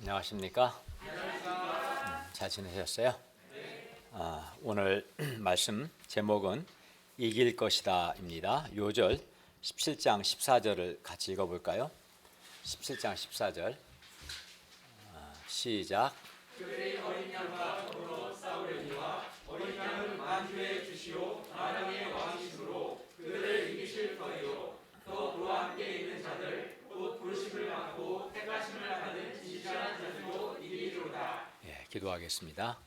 안녕하십니까? 잘 지내셨어요? 오늘 말씀 제목은 이길 것이다입니다. 요절 17장 14절을 같이 읽어볼까요? 17장 14절 시작. 그들의 어린 양과 검으로 싸우려니와 어린 양은 만주의 주시오 만왕의 왕이시므로 그들을 이기실 거예요. 또 그와 함께 있는 자들 곧 부르심을 받고 택하심을 받은 진실한 자들도 이기리로다. 기도하겠습니다.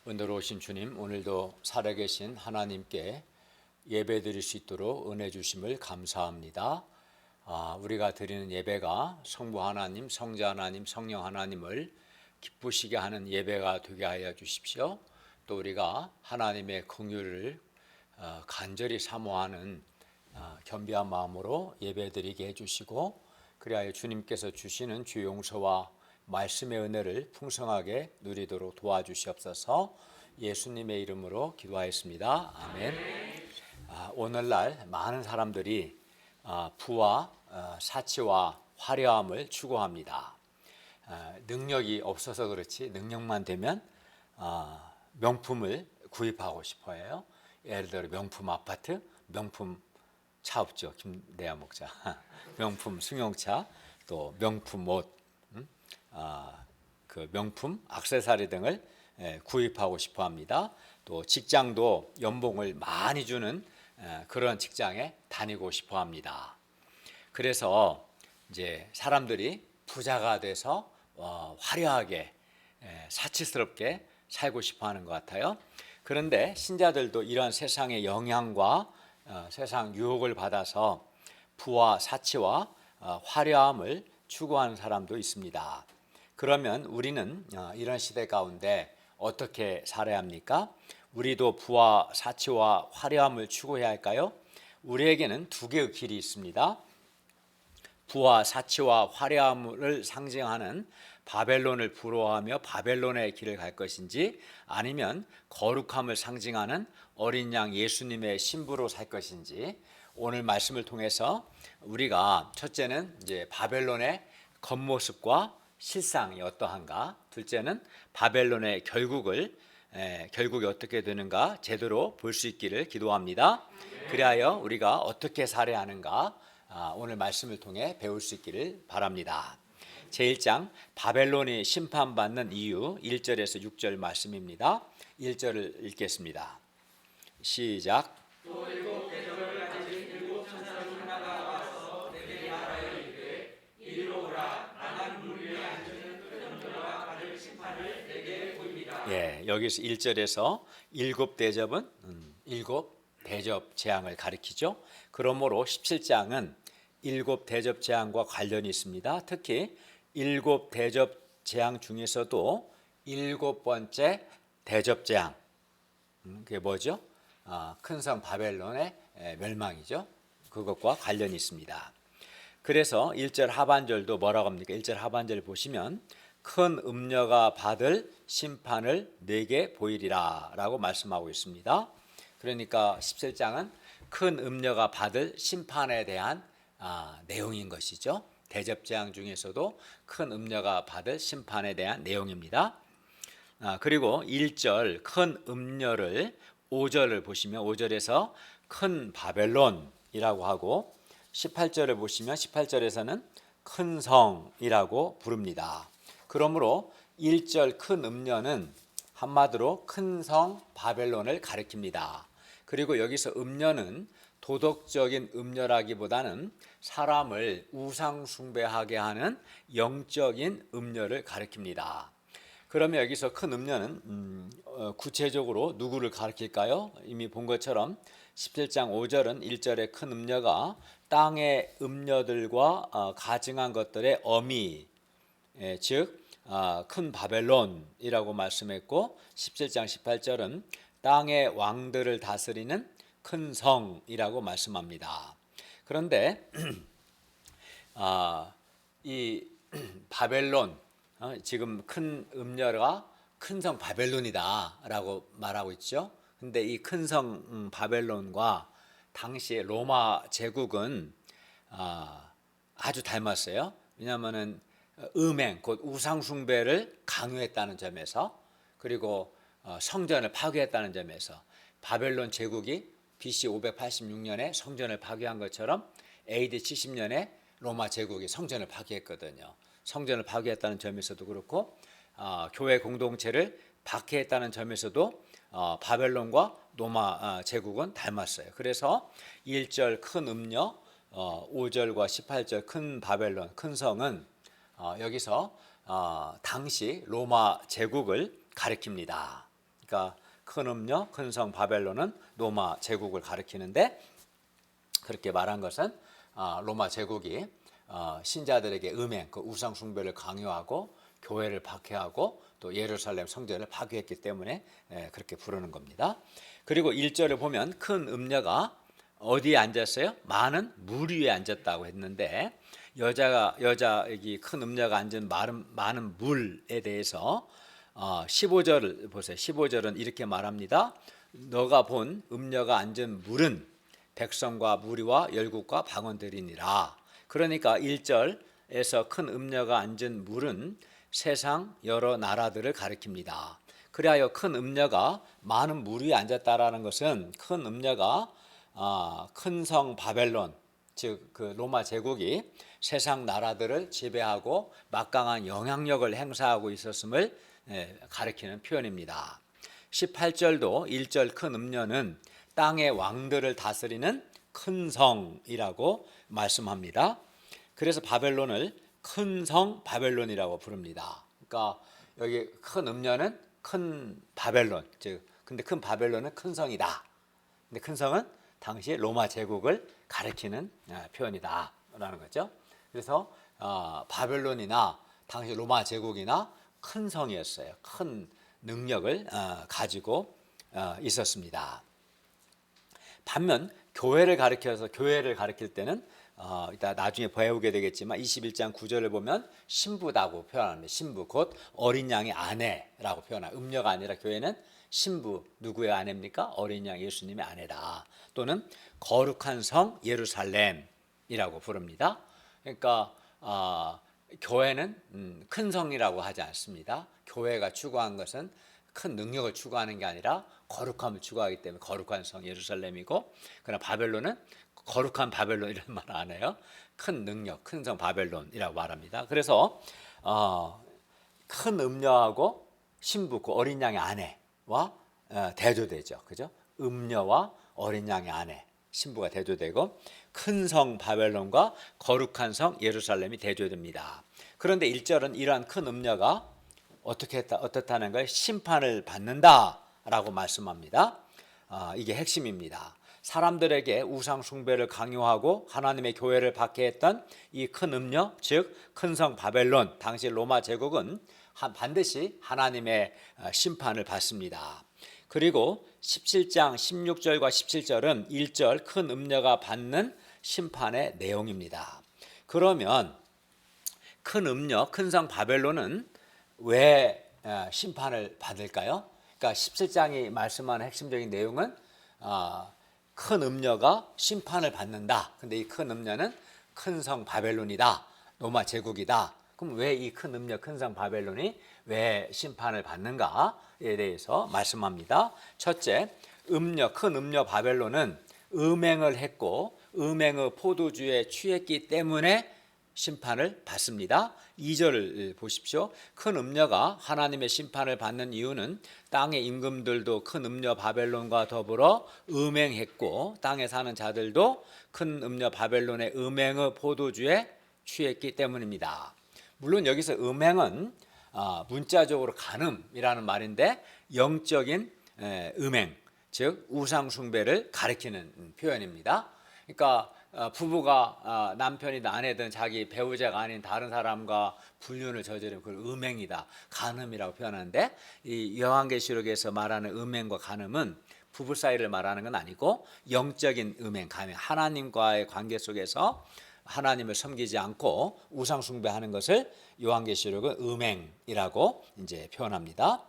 은혜로우신 주님, 오늘도 살아계신 하나님께 예배드릴 수 있도록 은혜 주심을 감사합니다. 우리가 드리는 예배가 성부 하나님, 성자 하나님, 성령 하나님을 기쁘시게 하는 예배가 되게 하여 주십시오. 또 우리가 하나님의 긍휼을 간절히 사모하는 겸비한 마음으로 예배드리게 해주시고, 그리하여 주님께서 주시는 주 용서와 말씀의 은혜를 풍성하게 누리도록 도와주시옵소서. 예수님의 이름으로 기도하였습니다. 아멘. 오늘날 많은 사람들이 부와 사치와 화려함을 추구합니다. 능력이 없어서 그렇지 능력만 되면 명품을 구입하고 싶어 해요. 예를 들어 명품 아파트, 명품 차 없죠. 김대하 목자. 명품 승용차, 또 명품 옷, 그 명품 액세서리 등을 구입하고 싶어 합니다. 또 직장도 연봉을 많이 주는 그런 직장에 다니고 싶어 합니다. 그래서 이제 사람들이 부자가 돼서 화려하게 사치스럽게 살고 싶어 하는 것 같아요. 그런데 신자들도 이런 세상의 영향과 세상 유혹을 받아서 부와 사치와 화려함을 추구하는 사람도 있습니다. 그러면 우리는 이런 시대 가운데 어떻게 살아야 합니까? 우리도 부와 사치와 화려함을 추구해야 할까요? 우리에게는 두 개의 길이 있습니다. 부와 사치와 화려함을 상징하는 바벨론을 부러워하며 바벨론의 길을 갈 것인지, 아니면 거룩함을 상징하는 어린 양 예수님의 신부로 살 것인지, 오늘 말씀을 통해서 우리가 첫째는 이제 바벨론의 겉모습과 실상이 어떠한가, 둘째는 바벨론의 결국이 어떻게 되는가 제대로 볼 수 있기를 기도합니다. 그리하여 우리가 어떻게 살아야 하는가 오늘 말씀을 통해 배울 수 있기를 바랍니다. 제1장 바벨론이 심판받는 이유 1절에서 6절 말씀입니다. 1절을 읽겠습니다. 시작. 또 일곱 대접을 가진 일곱 천사 중 하나가 와서 내게 말하여 이르되 이리로 오라. 나만 물 위에 앉은 큰 음녀가 받을 심판을 내게 보이리라. 여기서 1절에서 일곱 대접은 일곱 대접 재앙을 가리키죠. 그러므로 17장은 일곱 대접 재앙과 관련이 있습니다. 특히 일곱 대접 재앙 중에서도 일곱 번째 대접 재앙, 그게 뭐죠? 큰 성 바벨론의 멸망이죠. 그것과 관련이 있습니다. 그래서 1절 하반절도 뭐라고 합니까? 1절 하반절 보시면 큰 음녀가 받을 심판을 내게 보이리라 라고 말씀하고 있습니다. 그러니까 17장은 큰 음녀가 받을 심판에 대한 내용인 것이죠. 대접재앙 중에서도 큰 음녀가 받을 심판에 대한 내용입니다. 그리고 1절 큰 음녀를 5절을 보시면 5절에서 큰 바벨론이라고 하고, 18절을 보시면 18절에서는 큰 성이라고 부릅니다. 그러므로 1절 큰 음녀는 한마디로 큰 성 바벨론을 가리킵니다. 그리고 여기서 음녀는 도덕적인 음녀라기보다는 사람을 우상 숭배하게 하는 영적인 음녀를 가리킵니다. 그러면 여기서 큰 음녀는 구체적으로 누구를 가리킬까요? 이미 본 것처럼 17장 5절은 1절의 큰 음녀가 땅의 음녀들과 가증한 것들의 어미, 즉 큰 바벨론이라고 말씀했고, 17장 18절은 땅의 왕들을 다스리는 큰 성이라고 말씀합니다. 그런데 이 바벨론, 지금 큰 음녀가 큰 성 바벨론이다 라고 말하고 있죠. 근데 이 큰 성 바벨론과 당시의 로마 제국은 아주 닮았어요. 왜냐하면은 음행 곧 우상 숭배를 강요했다는 점에서, 그리고 성전을 파괴했다는 점에서 바벨론 제국이 BC 586년에 성전을 파괴한 것처럼 AD 70년에 로마 제국이 성전을 파괴했거든요. 성전을 파괴했다는 점에서도 그렇고 교회 공동체를 박해했다는 점에서도 바벨론과 로마 제국은 닮았어요. 그래서 1절 큰 음녀, 5절과 18절 큰 바벨론, 큰 성은 여기서 당시 로마 제국을 가리킵니다. 그러니까 큰 음녀, 큰 성 바벨론은 로마 제국을 가리키는데, 그렇게 말한 것은 로마 제국이 신자들에게 음행, 그 우상 숭배를 강요하고 교회를 박해하고 또 예루살렘 성전을 파괴했기 때문에 그렇게 부르는 겁니다. 그리고 1절을 보면 큰 음녀가 어디에 앉았어요? 많은 물 위에 앉았다고 했는데, 여기 큰 음녀가 앉은 많은 물에 대해서 15절을 보세요. 15절은 이렇게 말합니다. 너가 본 음녀가 앉은 물은 백성과 무리와 열국과 방언들이니라. 그러니까 1절에서 큰 음녀가 앉은 물은 세상 여러 나라들을 가리킵니다. 그리하여 큰 음녀가 많은 물 위에 앉았다라는 것은 큰 음녀가 큰 성 바벨론, 즉 그 로마 제국이 세상 나라들을 지배하고 막강한 영향력을 행사하고 있었음을 가리키는 표현입니다. 18절도 1절 큰 음녀는 땅의 왕들을 다스리는 큰 성이라고 말씀합니다. 그래서 바벨론을 큰 성 바벨론이라고 부릅니다. 그러니까 여기 큰 음녀는 큰 바벨론, 즉 근데 큰 바벨론은 큰 성이다. 근데 큰 성은 당시 로마 제국을 가리키는 표현이다라는 거죠. 그래서 바벨론이나 당시 로마 제국이나 큰 성이었어요. 큰 능력을 가지고 있었습니다. 반면 교회를 가리킬 때는 이따 나중에 배우게 되겠지만 21장 9절을 보면 신부다고 표현합니다. 신부 곧 어린 양의 아내라고 표현합니다. 음녀가 아니라 교회는 신부, 누구의 아내입니까? 어린 양 예수님의 아내다. 또는 거룩한 성 예루살렘이라고 부릅니다. 그러니까 교회는 큰 성이라고 하지 않습니다. 교회가 추구한 것은 큰 능력을 추구하는 게 아니라 거룩함을 추구하기 때문에 거룩한 성 예루살렘이고, 그러나 바벨론은 거룩한 바벨론 이런 말 안 해요. 큰 능력, 큰 성 바벨론이라고 말합니다. 그래서 큰 음녀하고 신부, 그 어린 양의 아내와 대조되죠. 그죠? 음녀와 어린 양의 아내, 신부가 대조되고 큰 성 바벨론과 거룩한 성 예루살렘이 대조됩니다. 그런데 1절은 이러한 큰 음녀가 어떻다는 걸 심판을 받는다라고 말씀합니다. 이게 핵심입니다. 사람들에게 우상 숭배를 강요하고 하나님의 교회를 박해했던 이 큰 음녀, 즉 큰 성 바벨론, 당시 로마 제국은 반드시 하나님의 심판을 받습니다. 그리고 17장 16절과 17절은 1절 큰 음녀가 받는 심판의 내용입니다. 그러면 큰 음녀, 큰 성 바벨론은 왜 심판을 받을까요? 그러니까 17장이 말씀하는 핵심적인 내용은 큰 음녀가 심판을 받는다. 근데 이 큰 음녀는 큰 성 바벨론이다. 로마 제국이다. 그럼 왜 이 큰 음녀, 큰 성 바벨론이 왜 심판을 받는가에 대해서 말씀합니다. 첫째, 큰 음녀 바벨론은 음행을 했고 음행의 포도주에 취했기 때문에 심판을 받습니다. 2절을 보십시오. 큰 음녀가 하나님의 심판을 받는 이유는 땅의 임금들도 큰 음녀 바벨론과 더불어 음행했고 땅에 사는 자들도 큰 음녀 바벨론의 음행의 포도주에 취했기 때문입니다. 물론 여기서 음행은 문자적으로 간음이라는 말인데 영적인 음행, 즉 우상 숭배를 가리키는 표현입니다. 그러니까 부부가 남편이든 아내든 자기 배우자가 아닌 다른 사람과 불륜을 저지르면 그걸 음행이다, 간음이라고 표현하는데, 이 요한계시록에서 말하는 음행과 간음은 부부 사이를 말하는 건 아니고 영적인 음행, 간음, 하나님과의 관계 속에서 하나님을 섬기지 않고 우상 숭배하는 것을 요한계시록은 음행이라고 이제 표현합니다.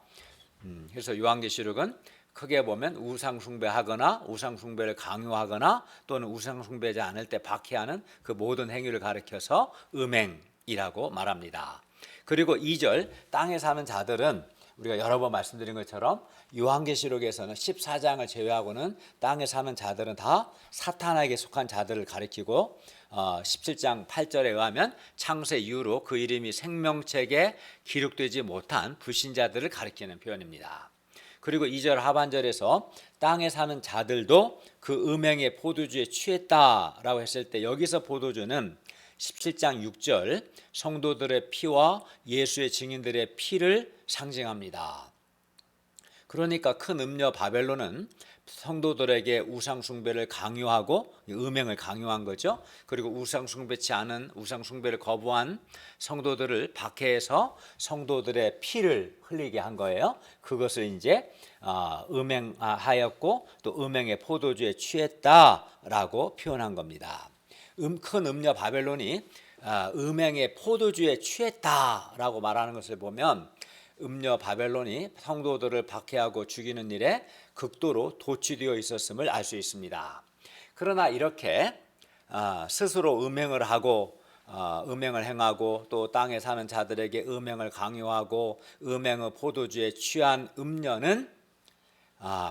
그래서 요한계시록은 크게 보면 우상 숭배하거나 우상 숭배를 강요하거나 또는 우상 숭배하지 않을 때 박해하는 그 모든 행위를 가리켜서 음행이라고 말합니다. 그리고 2절 땅에 사는 자들은 우리가 여러 번 말씀드린 것처럼 요한계시록에서는 14장을 제외하고는 땅에 사는 자들은 다 사탄에게 속한 자들을 가리키고 17장 8절에 의하면 창세 이후로 그 이름이 생명책에 기록되지 못한 불신자들을 가리키는 표현입니다. 그리고 2절 하반절에서 땅에 사는 자들도 그 음행의 포도주에 취했다라고 했을 때 여기서 포도주는 17장 6절 성도들의 피와 예수의 증인들의 피를 상징합니다. 그러니까 큰 음녀 바벨론은 성도들에게 우상 숭배를 강요하고 음행을 강요한 거죠. 그리고 우상 숭배치 않은 우상 숭배를 거부한 성도들을 박해해서 성도들의 피를 흘리게 한 거예요. 그것을 이제 음행하였고 또 음행의 포도주에 취했다라고 표현한 겁니다. 큰 음녀 바벨론이 음행의 포도주에 취했다라고 말하는 것을 보면 음녀 바벨론이 성도들을 박해하고 죽이는 일에 극도로 도취되어 있었음을 알 수 있습니다. 그러나 이렇게 스스로 음행을 하고 음행을 행하고 또 땅에 사는 자들에게 음행을 강요하고 음행의 포도주에 취한 음녀는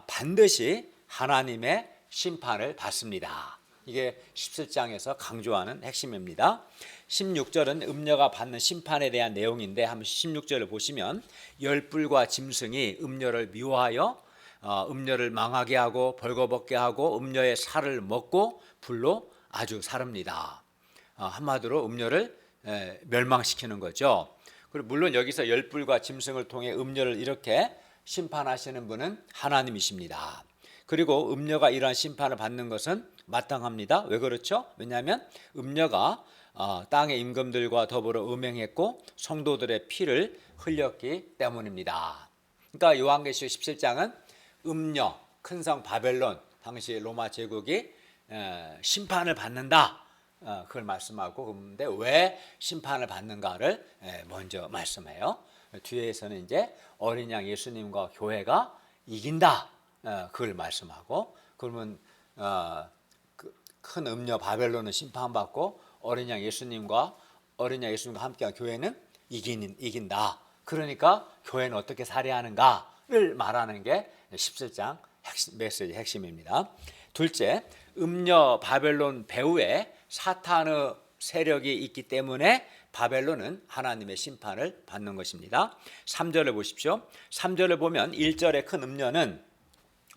반드시 하나님의 심판을 받습니다. 이게 17장에서 강조하는 핵심입니다. 16절은 음녀가 받는 심판에 대한 내용인데 한번 16절을 보시면 열불과 짐승이 음녀를 미워하여 음녀를 망하게 하고 벌거벗게 하고 음녀의 살을 먹고 불로 아주 사릅니다. 한마디로 음녀를 멸망시키는 거죠. 그리고 물론 여기서 열불과 짐승을 통해 음녀를 이렇게 심판하시는 분은 하나님이십니다. 그리고 음녀가 이러한 심판을 받는 것은 마땅합니다. 왜 그렇죠? 왜냐하면 음녀가 땅의 임금들과 더불어 음행했고 성도들의 피를 흘렸기 때문입니다. 그러니까 요한계시록 17장은 음녀, 큰 성 바벨론, 당시 로마 제국이 심판을 받는다. 그걸 말씀하고 그런데 왜 심판을 받는가를 먼저 말씀해요. 뒤에서는 이제 어린 양 예수님과 교회가 이긴다. 그걸 말씀하고 그러면 큰 음녀 바벨론은 심판받고 어린 양 예수님과 함께한 교회는 이긴다. 그러니까 교회는 어떻게 살해하는가를 말하는 게 17장 메시지 핵심입니다. 둘째, 음녀 바벨론 배후에 사탄의 세력이 있기 때문에 바벨론은 하나님의 심판을 받는 것입니다. 3절을 보십시오. 3절을 보면 1절의 큰 음녀는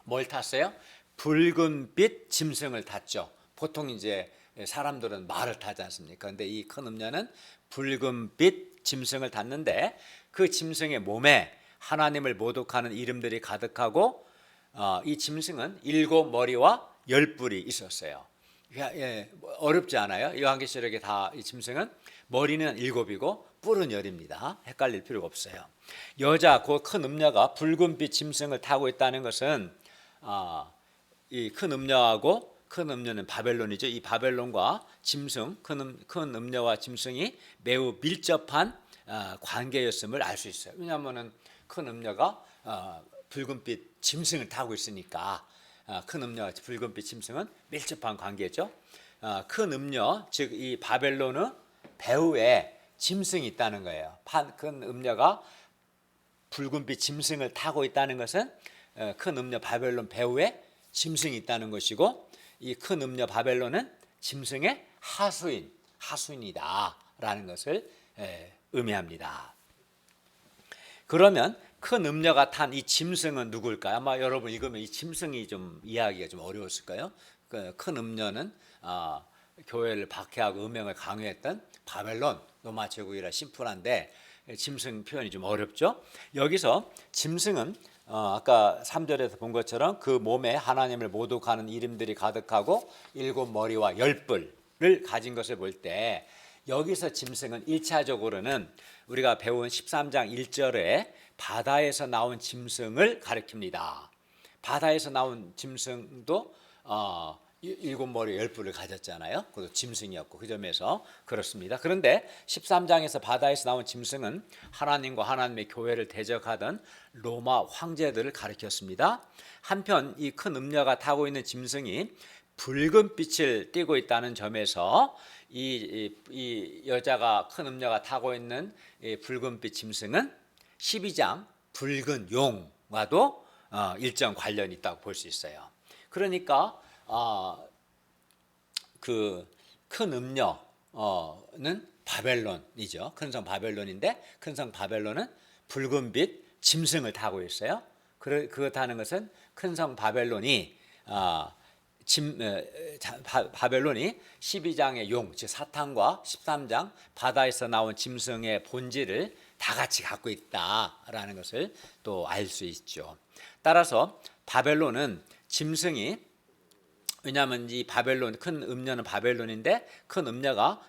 뭘 탔어요? 붉은빛 짐승을 탔죠. 보통 이제 사람들은 말을 타지 않습니까? 그런데 이 큰 음녀는 붉은빛 짐승을 탔는데 그 짐승의 몸에 하나님을 모독하는 이름들이 가득하고 이 짐승은 7머리와 10뿔이 있었어요. 어렵지 않아요. 요한계시록에 다 이 짐승은 머리는 7이고 뿔은 10입니다. 헷갈릴 필요가 없어요. 여자 그 큰 음녀가 붉은빛 짐승을 타고 있다는 것은 이 큰 음녀하고 큰 음녀는 바벨론이죠. 이 바벨론과 짐승, 큰 음녀와 짐승이 매우 밀접한 관계였음을 알 수 있어요. 왜냐하면은 큰 음녀가 붉은빛 짐승을 타고 있으니까 큰 음녀와 붉은빛 짐승은 밀접한 관계죠. 큰 음녀, 즉 이 바벨론의 배후에 짐승이 있다는 거예요. 큰 음녀가 붉은빛 짐승을 타고 있다는 것은 큰 음녀 바벨론 배후에 짐승이 있다는 것이고 이 큰 음녀 바벨론은 짐승의 하수인이다라는 것을 의미합니다. 그러면 큰 음녀가 탄 이 짐승은 누굴까요? 아마 여러분 읽으면 이 짐승이 좀 이해하기가 좀 어려웠을까요? 큰 음녀는 교회를 박해하고 음행을 강요했던 바벨론 로마 제국이라 심플한데 짐승 표현이 좀 어렵죠. 여기서 짐승은 아까 3절에서 본 것처럼 그 몸에 하나님을 모독하는 이름들이 가득하고 7머리와 10뿔을 가진 것을 볼 때 여기서 짐승은 1차적으로는 우리가 배운 13장 1절에 바다에서 나온 짐승을 가리킵니다. 바다에서 나온 짐승도 7머리 10뿔을 가졌잖아요. 그것도 짐승이었고 그 점에서 그렇습니다. 그런데 13장에서 바다에서 나온 짐승은 하나님과 하나님의 교회를 대적하던 로마 황제들을 가리켰습니다. 한편 이 큰 음녀가 타고 있는 짐승이 붉은 빛을 띠고 있다는 점에서 이 여자가 큰 음녀가 타고 있는 이 붉은빛 짐승은 12장 붉은 용과도 일정 관련이 있다고 볼 수 있어요. 그러니까 그 큰 음녀는 바벨론이죠. 큰 성 바벨론인데 큰 성 바벨론은 붉은빛 짐승을 타고 있어요. 그렇다는 것은 큰 성 바벨론이 바벨론이 12장의 용, 즉 사탄과 13장 바다에서 나온 짐승의 본질을 다 같이 갖고 있다라는 것을 또 알 수 있죠. 따라서 바벨론은 짐승이, 왜냐하면 이 바벨론, 큰 음녀는 바벨론인데 큰 음녀가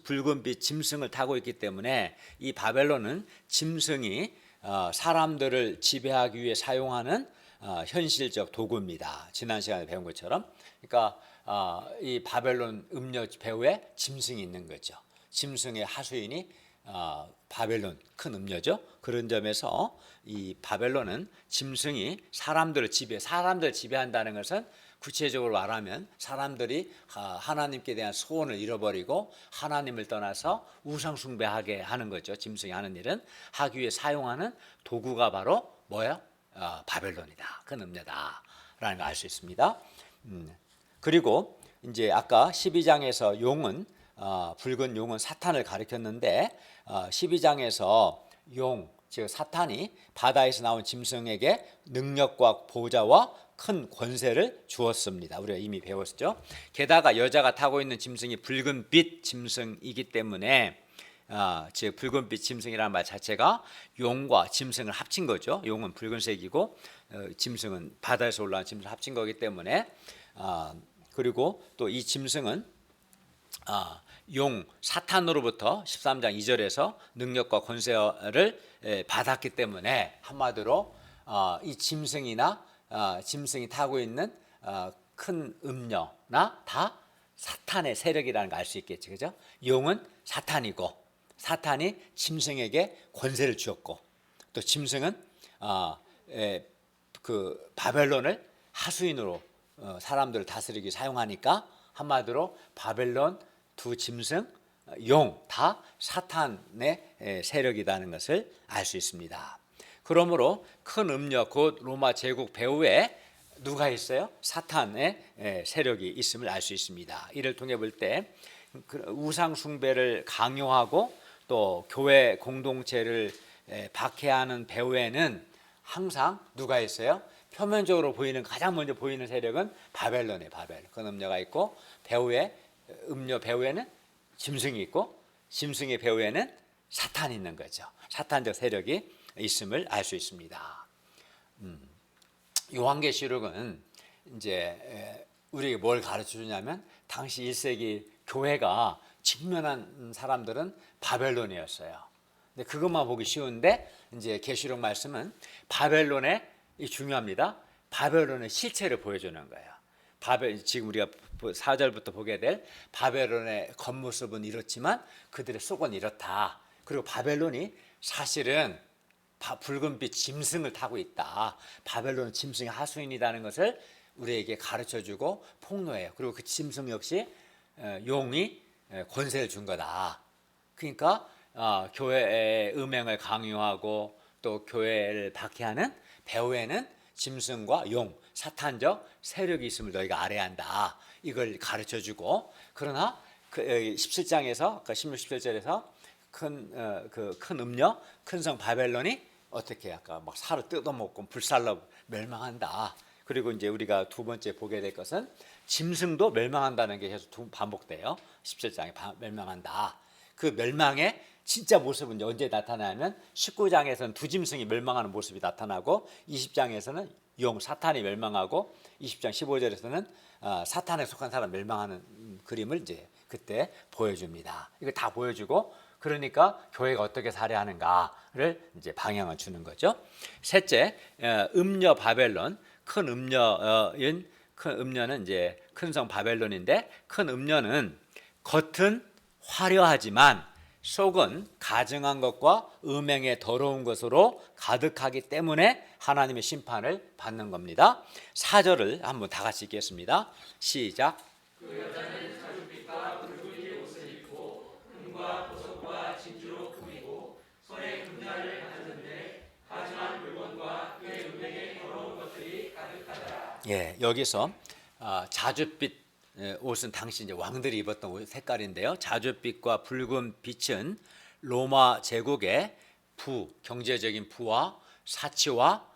붉은빛 짐승을 타고 있기 때문에 이 바벨론은 짐승이 사람들을 지배하기 위해 사용하는 현실적 도구입니다. 지난 시간에 배운 것처럼. 그러니까 이 바벨론 음녀 배후에 짐승이 있는 거죠. 짐승의 하수인이 바벨론 큰 음녀죠. 그런 점에서 이 바벨론은 짐승이 사람들을 지배한다는 것은 구체적으로 말하면 사람들이 하나님께 대한 소원을 잃어버리고 하나님을 떠나서 우상 숭배하게 하는 거죠. 짐승이 하는 일은 하기 위해 사용하는 도구가 바로 뭐예요? 바벨론이다. 큰 음녀다라는 걸 알 수 있습니다. 그리고 이제 아까 12장에서 용은 붉은 용은 사탄을 가리켰는데 12장에서 용, 즉 사탄이 바다에서 나온 짐승에게 능력과 보좌와 큰 권세를 주었습니다. 우리가 이미 배웠죠. 게다가 여자가 타고 있는 짐승이 붉은빛 짐승이기 때문에 즉 붉은빛 짐승이라는 말 자체가 용과 짐승을 합친 거죠. 용은 붉은색이고 짐승은 바다에서 올라온 짐승을 합친 거기 때문에 그리고 또 이 짐승은 용 사탄으로부터 13장 2절에서 능력과 권세를 받았기 때문에 한마디로 이 짐승이 타고 있는 큰 음녀나 다 사탄의 세력이라는 걸 알 수 있겠죠. 그죠? 용은 사탄이고 사탄이 짐승에게 권세를 주었고 또 짐승은 그 바벨론을 하수인으로 사람들을 다스리기 사용하니까 한마디로 바벨론 두 짐승 용 다 사탄의 세력이라는 것을 알 수 있습니다. 그러므로 큰 음녀 곧 로마 제국 배후에 누가 있어요? 사탄의 세력이 있음을 알 수 있습니다. 이를 통해 볼 때 우상 숭배를 강요하고 또 교회 공동체를 박해하는 배후에는 항상 누가 있어요? 표면적으로 보이는 가장 먼저 보이는 세력은 바벨론의 큰 음녀가 있고 배후에 음녀 배후에는 짐승이 있고 짐승의 배후에는 사탄이 있는 거죠. 사탄적 세력이 있음을 알 수 있습니다. 요한계시록은 이제 우리에게 뭘 가르쳐 주냐면 당시 1세기 교회가 직면한 사람들은 바벨론이었어요. 근데 그것만 보기 쉬운데 이제 계시록 말씀은 바벨론의 중요합니다. 바벨론의 실체를 보여주는 거예요. 지금 우리가 4절부터 보게 될 바벨론의 겉모습은 이렇지만 그들의 속은 이렇다. 그리고 바벨론이 사실은 붉은빛 짐승을 타고 있다. 바벨론은 짐승의 하수인이라는 것을 우리에게 가르쳐주고 폭로해요. 그리고 그 짐승 역시 용이 권세를 준 거다. 그러니까 교회의 음행을 강요하고 또 교회를 박해하는 배후에는 짐승과 용, 사탄적 세력이 있음을 너희가 알아야 한다. 이걸 가르쳐주고 그러나 17장에서 16, 17절에서 큰 음녀, 큰 성 바벨론이 어떻게 아까 막 살을 뜯어먹고 불살로 멸망한다. 그리고 이제 우리가 두 번째 보게 될 것은 짐승도 멸망한다는 게 계속 반복돼요. 17장에 멸망한다. 그 멸망의 진짜 모습은 언제 나타나냐면 19장에서는 두 짐승이 멸망하는 모습이 나타나고 20장에서는 용 사탄이 멸망하고 20장 15절에서는 사탄에 속한 사람 멸망하는 그림을 이제 그때 보여줍니다. 이거 다 보여주고 그러니까 교회가 어떻게 살아야하는가를 이제 방향을 주는 거죠. 셋째, 음녀 바벨론, 큰 음녀는 이제 큰 성 바벨론인데 큰 음녀는 겉은 화려하지만 속은 가증한 것과 음행의 더러운 것으로 가득하기 때문에 하나님의 심판을 받는 겁니다. 4절을 한번 다 같이 읽겠습니다. 시작. 그 여자는 자줏빛과 붉은 옷을 금자와 보석과 진주로 꾸미고 손에 금자를 가졌는데 가증한 물건과 그의 음행에 더러운 것들이 가득하더라. 예, 여기서 자줏빛 옷은 당시 이제 왕들이 입었던 옷 색깔인데요. 자줏빛과 붉은 빛은 로마 제국의 경제적인 부와 사치와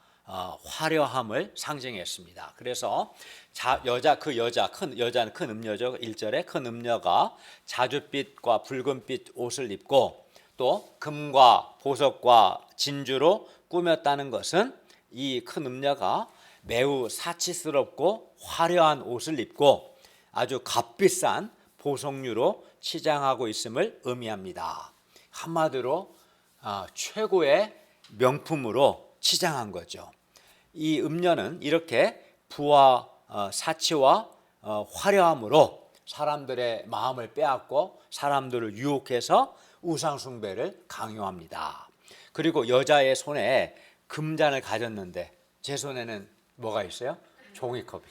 화려함을 상징했습니다. 그래서 큰 여자는 큰 음녀죠. 1절에 큰 음녀가 자줏빛과 붉은빛 옷을 입고 또 금과 보석과 진주로 꾸몄다는 것은 이 큰 음녀가 매우 사치스럽고 화려한 옷을 입고 아주 값비싼 보석류로 치장하고 있음을 의미합니다. 한마디로 최고의 명품으로 치장한 거죠. 이 음녀는 이렇게 부와 사치와 화려함으로 사람들의 마음을 빼앗고 사람들을 유혹해서 우상 숭배를 강요합니다. 그리고 여자의 손에 금잔을 가졌는데 제 손에는 뭐가 있어요? 종이컵이.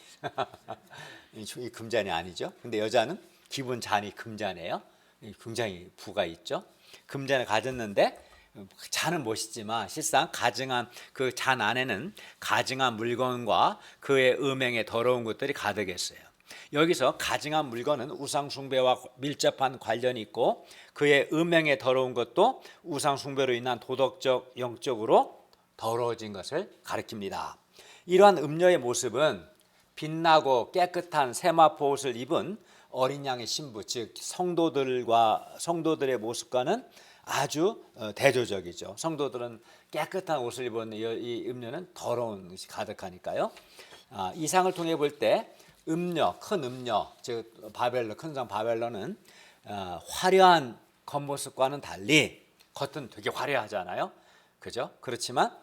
이 금잔이 아니죠. 근데 여자는 기본 잔이 금잔이에요. 굉장히 부가 있죠. 금잔을 가졌는데 잔은 멋있지만 실상 가증한 그 잔 안에는 가증한 물건과 그의 음행에 더러운 것들이 가득했어요. 여기서 가증한 물건은 우상 숭배와 밀접한 관련이 있고 그의 음행에 더러운 것도 우상 숭배로 인한 도덕적 영적으로 더러워진 것을 가리킵니다. 이러한 음녀의 모습은 빛나고 깨끗한 세마포 옷을 입은 어린 양의 신부, 즉 성도들의 모습과는 아주 대조적이죠. 성도들은 깨끗한 옷을 입은 이 음녀는 더러운 것이 가득하니까요. 이상을 통해 볼 때 큰 음녀, 즉 큰 성 바벨론은 화려한 겉모습과는 달리 겉은 되게 화려하잖아요. 그죠? 그렇지만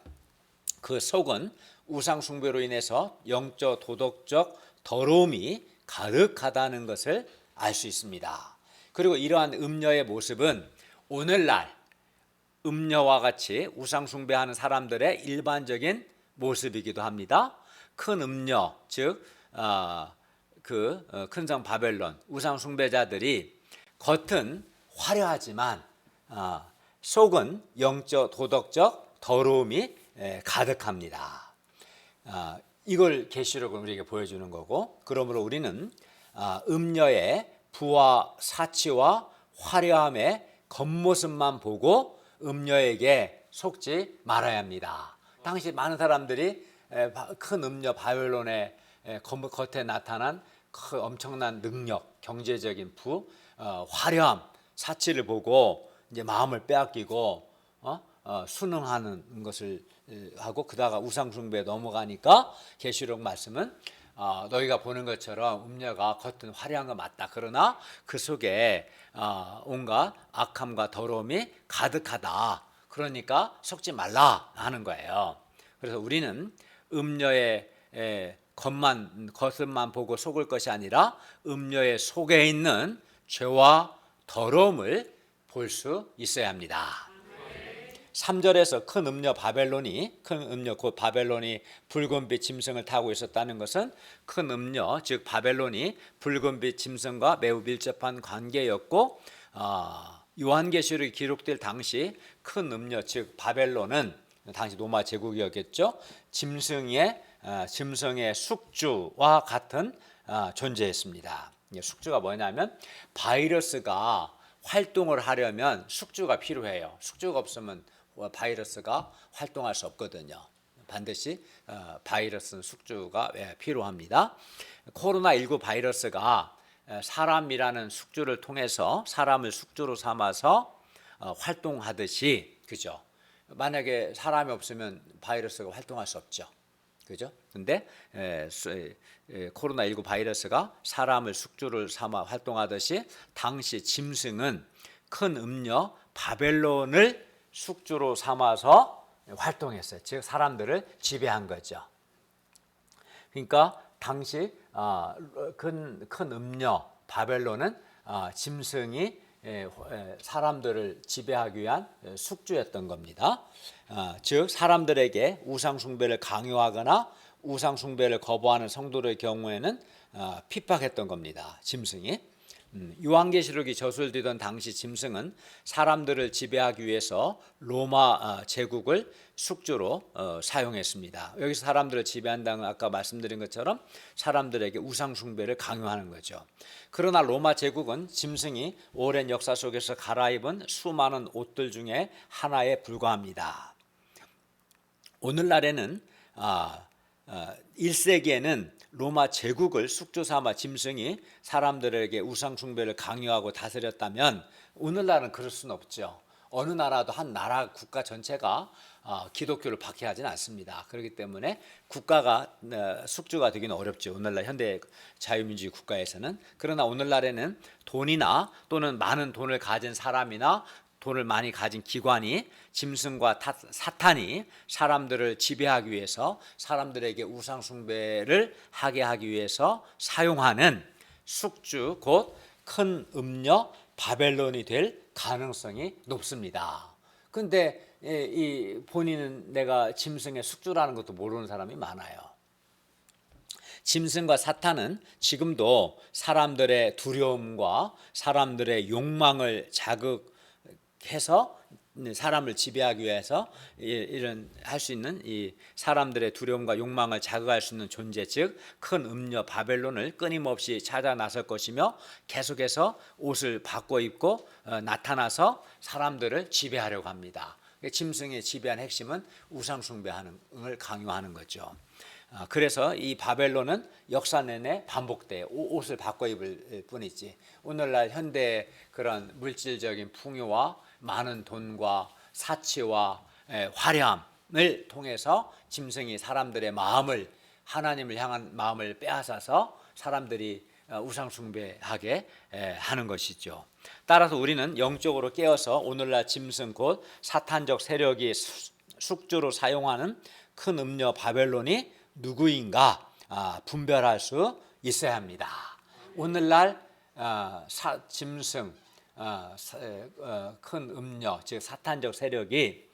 그 속은 우상 숭배로 인해서 영적 도덕적 더러움이 가득하다는 것을 알 수 있습니다. 그리고 이러한 음녀의 모습은 오늘날 음녀와 같이 우상 숭배하는 사람들의 일반적인 모습이기도 합니다. 큰 음녀, 즉 큰 성 바벨론 우상 숭배자들이 겉은 화려하지만 속은 영적 도덕적 더러움이 가득합니다. 이걸 계시록은 우리에게 보여주는 거고, 그러므로 우리는 음녀의 부와 사치와 화려함의 겉모습만 보고 음녀에게 속지 말아야 합니다. 당시 많은 사람들이 큰 음녀 바벨론의 겉에 나타난 그 엄청난 능력, 경제적인 화려함, 사치를 보고 이제 마음을 빼앗기고 순응하는 것을 하고 그다가 우상 숭배에 넘어가니까 계시록 말씀은 너희가 보는 것처럼 음녀가 겉은 화려한 거 맞다. 그러나 그 속에 온갖 악함과 더러움이 가득하다. 그러니까 속지 말라 하는 거예요. 그래서 우리는 음녀의 겉만 보고 속을 것이 아니라 음녀의 속에 있는 죄와 더러움을 볼 수 있어야 합니다. 3절에서 큰 음녀 곧 바벨론이 붉은빛 짐승을 타고 있었다는 것은 큰 음녀 즉 바벨론이 붉은빛 짐승과 매우 밀접한 관계였고 요한계시록이 기록될 당시 큰 음녀 즉 바벨론은 당시 로마 제국이었겠죠. 짐승의 숙주와 같은 존재했습니다. 숙주가 뭐냐면 바이러스가 활동을 하려면 숙주가 필요해요. 숙주가 없으면 바이러스가 활동할 수 없거든요. 반드시 바이러스는 숙주가 필요합니다. 코로나19 바이러스가 사람이라는 숙주를 통해서 사람을 숙주로 삼아서 활동하듯이, 그죠? 만약에 사람이 없으면 바이러스가 활동할 수 없죠. 그죠? 근데 코로나19 바이러스가 사람을 숙주를 삼아 활동하듯이 당시 짐승은 큰 음녀 바벨론을 숙주로 삼아서 활동했어요. 즉 사람들을 지배한 거죠. 그러니까 당시 큰 음녀 바벨론은 짐승이 사람들을 지배하기 위한 숙주였던 겁니다. 즉 사람들에게 우상 숭배를 강요하거나 우상 숭배를 거부하는 성도의 경우에는 핍박했던 겁니다. 짐승이. 요한계시록이 저술되던 당시 짐승은 사람들을 지배하기 위해서 로마 제국을 숙주로 사용했습니다. 여기서 사람들을 지배한다는 아까 말씀드린 것처럼 사람들에게 우상 숭배를 강요하는 거죠. 그러나 로마 제국은 짐승이 오랜 역사 속에서 갈아입은 수많은 옷들 중에 하나에 불과합니다. 오늘날에는 1세기에는 로마 제국을 숙주 삼아 짐승이 사람들에게 우상 숭배를 강요하고 다스렸다면 오늘날은 그럴 수는 없죠. 어느 나라도 한 나라 국가 전체가 기독교를 박해하지는 않습니다. 그렇기 때문에 국가가 숙주가 되기는 어렵죠. 오늘날 현대 자유민주주의 국가에서는. 그러나 오늘날에는 돈이나 또는 많은 돈을 가진 사람이나 돈을 많이 가진 기관이 짐승과 사탄이 사람들을 지배하기 위해서 사람들에게 우상 숭배를 하게 하기 위해서 사용하는 숙주 곧 큰 음녀 바벨론이 될 가능성이 높습니다. 근데 이 본인은 내가 짐승의 숙주라는 것도 모르는 사람이 많아요. 짐승과 사탄은 지금도 사람들의 두려움과 사람들의 욕망을 자극해서 사람을 지배하기 위해서 이런 할 수 있는 이 사람들의 두려움과 욕망을 자극할 수 있는 존재, 즉 큰 음녀 바벨론을 끊임없이 찾아 나설 것이며 계속해서 옷을 바꿔 입고 나타나서 사람들을 지배하려고 합니다. 짐승의 지배한 핵심은 우상 숭배하는 걸 강요하는 거죠. 그래서 이 바벨론은 역사 내내 반복돼 옷을 바꿔 입을 뿐이지 오늘날 현대 그런 물질적인 풍요와 많은 돈과 사치와 화려함을 통해서 짐승이 사람들의 마음을 하나님을 향한 마음을 빼앗아서 사람들이 우상 숭배하게 하는 것이죠. 따라서 우리는 영적으로 깨어서 오늘날 짐승 곧 사탄적 세력이 숙주로 사용하는 큰 음녀 바벨론이 누구인가 분별할 수 있어야 합니다. 오늘날 짐승 큰 음녀 즉 사탄적 세력이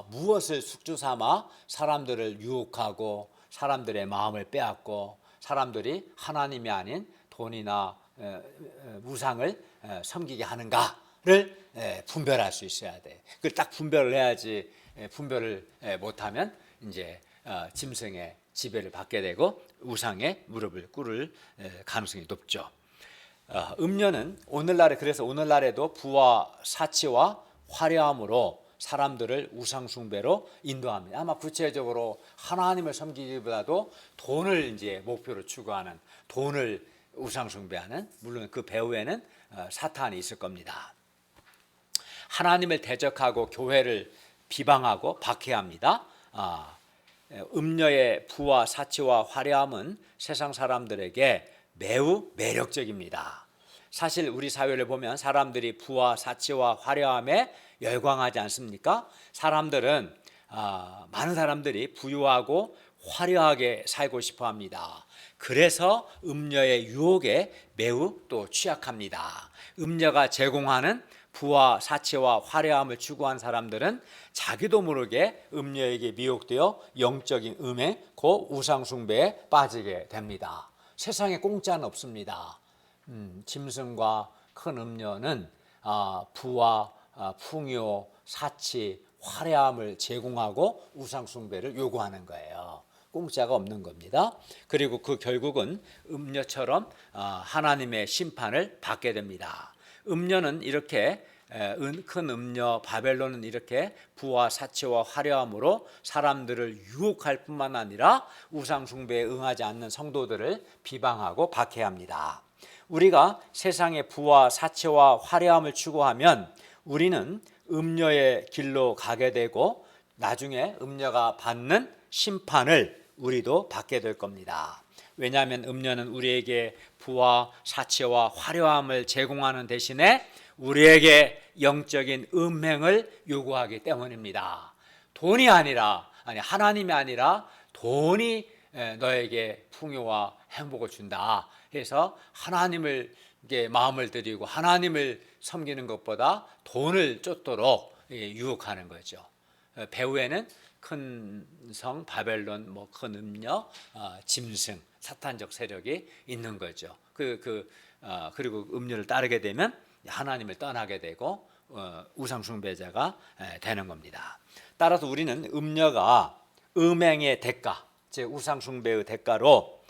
무엇을 숙주 삼아 사람들을 유혹하고 사람들의 마음을 빼앗고 사람들이 하나님이 아닌 돈이나 우상을 섬기게 하는가를 분별할 수 있어야 돼. 그걸 딱 분별을 해야지. 분별을 못하면 이제 짐승의 지배를 받게 되고 우상에 무릎을 꿇을 가능성이 높죠. 음녀는 그래서 오늘날에도 부와 사치와 화려함으로 사람들을 우상 숭배로 인도합니다. 아마 구체적으로 하나님을 섬기기보다도 돈을 이제 목표로 추구하는 돈을 우상 숭배하는 물론 그 배후에는 사탄이 있을 겁니다. 하나님을 대적하고 교회를 비방하고 박해합니다. 음녀의 부와 사치와 화려함은 세상 사람들에게 매우 매력적입니다. 사실 우리 사회를 보면 사람들이 부와 사치와 화려함에 열광하지 않습니까? 많은 사람들이 부유하고 화려하게 살고 싶어 합니다. 그래서 음녀의 유혹에 매우 또 취약합니다. 음녀가 제공하는 부와 사치와 화려함을 추구한 사람들은 자기도 모르게 음녀에게 미혹되어 영적인 음행, 곧 우상 숭배에 빠지게 됩니다. 세상에 공짜는 없습니다. 짐승과 큰 음녀는 부와 풍요, 사치, 화려함을 제공하고 우상 숭배를 요구하는 거예요. 공짜가 없는 겁니다. 그리고 그 결국은 음녀처럼 하나님의 심판을 받게 됩니다. 음녀는 이렇게 큰 음녀 바벨론은 이렇게 부와 사치와 화려함으로 사람들을 유혹할 뿐만 아니라 우상 숭배에 응하지 않는 성도들을 비방하고 박해합니다. 우리가 세상의 부와 사치와 화려함을 추구하면 우리는 음녀의 길로 가게 되고 나중에 음녀가 받는 심판을 우리도 받게 될 겁니다. 왜냐하면 음녀는 우리에게 부와 사치와 화려함을 제공하는 대신에 우리에게 영적인 음행을 요구하기 때문입니다. 하나님이 아니라 돈이 너에게 풍요와 행복을 준다 해서 하나님을 마음을 들이고 하나님을 섬기는 것보다 돈을 쫓도록 유혹하는 거죠. 배후에는 큰 성 바벨론, 큰 음녀, 짐승, 사탄적 세력이 있는 거죠. 그리고 음료를 따르게 되면 하나님을 떠나게 되고 우상 숭배자가 되는 겁니다. 따라서 우리는 음녀가 음행의 대가, 즉 우상 숭배의 대가로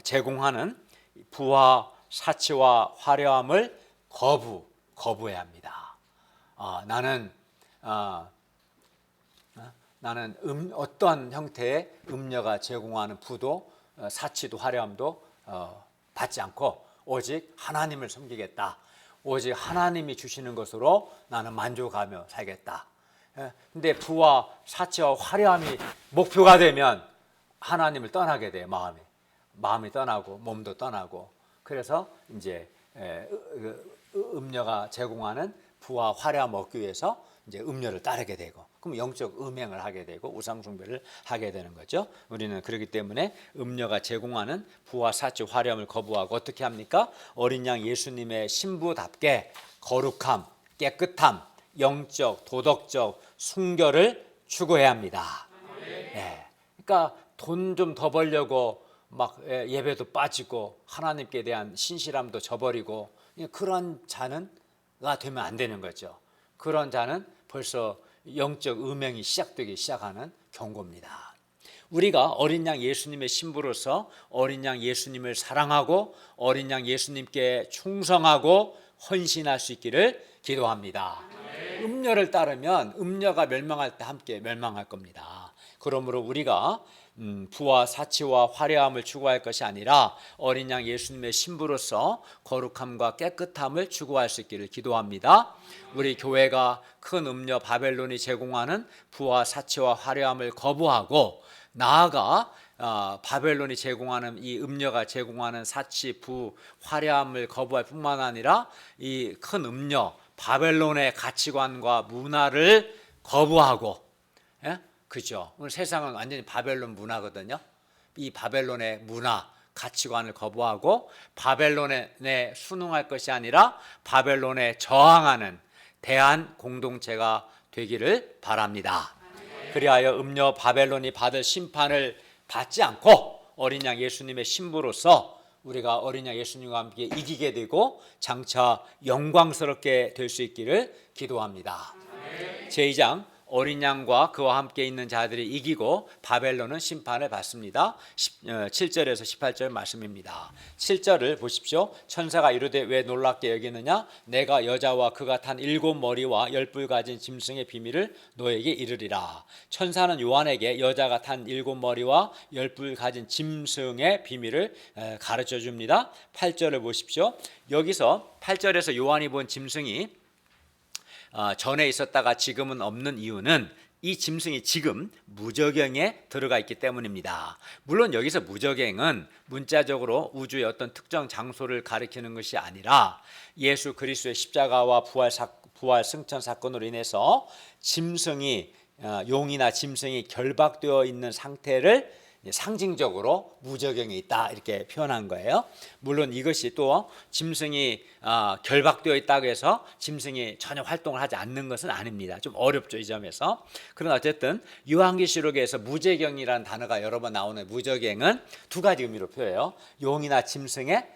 제공하는 부와 사치와 화려함을 거부해야 합니다. 나는 어떠한 형태의 음녀가 제공하는 부도 사치도 화려함도 받지 않고 오직 하나님을 섬기겠다. 오직 하나님이 주시는 것으로 나는 만족하며 살겠다. 근데 부와 사치와 화려함이 목표가 되면 하나님을 떠나게 돼요. 마음이 떠나고 몸도 떠나고. 그래서 이제 음녀가 제공하는 부와 화려함 얻기 위해서 이제 음녀를 따르게 되고, 그럼 영적 음행을 하게 되고 우상 숭배를 하게 되는 거죠. 우리는 그렇기 때문에 음녀가 제공하는 부와 사치 화려함을 거부하고 어떻게 합니까? 어린 양 예수님의 신부답게 거룩함, 깨끗함, 영적, 도덕적 순결을 추구해야 합니다. 네. 그러니까 돈 좀 더 벌려고 막 예배도 빠지고 하나님께 대한 신실함도 저버리고 그런 자가 되면 안 되는 거죠. 그런 자는 벌써 영적 음행이 시작되기 시작하는 경고입니다. 우리가 어린 양 예수님의 신부로서 어린 양 예수님을 사랑하고 어린 양 예수님께 충성하고 헌신할 수 있기를 기도합니다. 음녀를 따르면 음녀가 멸망할 때 함께 멸망할 겁니다. 그러므로 우리가 부와 사치와 화려함을 추구할 것이 아니라 어린 양 예수님의 신부로서 거룩함과 깨끗함을 추구할 수 있기를 기도합니다. 우리 교회가 큰 음녀 바벨론이 제공하는 부와 사치와 화려함을 거부하고 나아가 바벨론이 제공하는 이 음녀가 제공하는 사치, 부, 화려함을 거부할 뿐만 아니라 이 큰 음녀 바벨론의 가치관과 문화를 거부하고, 그죠? 오늘 세상은 완전히 바벨론 문화거든요. 이 바벨론의 문화, 가치관을 거부하고 바벨론에 순응할 것이 아니라 바벨론에 저항하는 대한 공동체가 되기를 바랍니다. 그리하여 음녀 바벨론이 받을 심판을 받지 않고 어린 양 예수님의 신부로서 우리가 어린 양 예수님과 함께 이기게 되고 장차 영광스럽게 될 수 있기를 기도합니다. 제2장 어린 양과 그와 함께 있는 자들이 이기고 바벨론은 심판을 받습니다. 7절에서 18절 말씀입니다. 7절을 보십시오. 천사가 이르되 왜 놀랍게 여기느냐? 내가 여자와 그가 탄 7머리와 10뿔 가진 짐승의 비밀을 너에게 이르리라. 천사는 요한에게 여자가 탄 7머리와 10뿔 가진 짐승의 비밀을 가르쳐 줍니다. 8절을 보십시오. 여기서 8절에서 요한이 본 짐승이 전에 있었다가 지금은 없는 이유는 이 짐승이 지금 무저갱에 들어가 있기 때문입니다. 물론 여기서 무저갱은 문자적으로 우주의 어떤 특정 장소를 가리키는 것이 아니라 예수 그리스도의 십자가와 부활 승천 사건으로 인해서 짐승이 용이나 짐승이 결박되어 있는 상태를 상징적으로 무저갱에 있다 이렇게 표현한 거예요. 물론 이것이 또 짐승이 결박되어 있다고 해서 짐승이 전혀 활동을 하지 않는 것은 아닙니다. 좀 어렵죠, 이 점에서. 그러나 어쨌든 요한계시록에서 무저갱이라는 단어가 여러 번 나오는 무저갱은 두 가지 의미로 표해요. 용이나 짐승의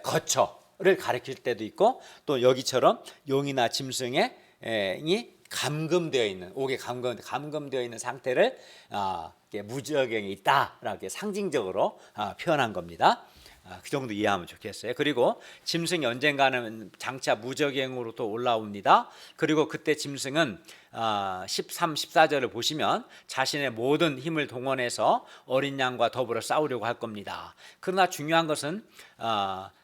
거처를 가리킬 때도 있고 또 여기처럼 용이나 짐승이 감금되어 있는, 옥에 감금되어 있는 상태를 무저갱에 있다라고 상징적으로 표현한 겁니다. 그 정도 이해하면 좋겠어요. 그리고 짐승이 언젠가는 장차 무저갱으로 또 올라옵니다. 그리고 그때 짐승은 13, 14절을 보시면 자신의 모든 힘을 동원해서 어린 양과 더불어 싸우려고 할 겁니다. 그러나 중요한 것은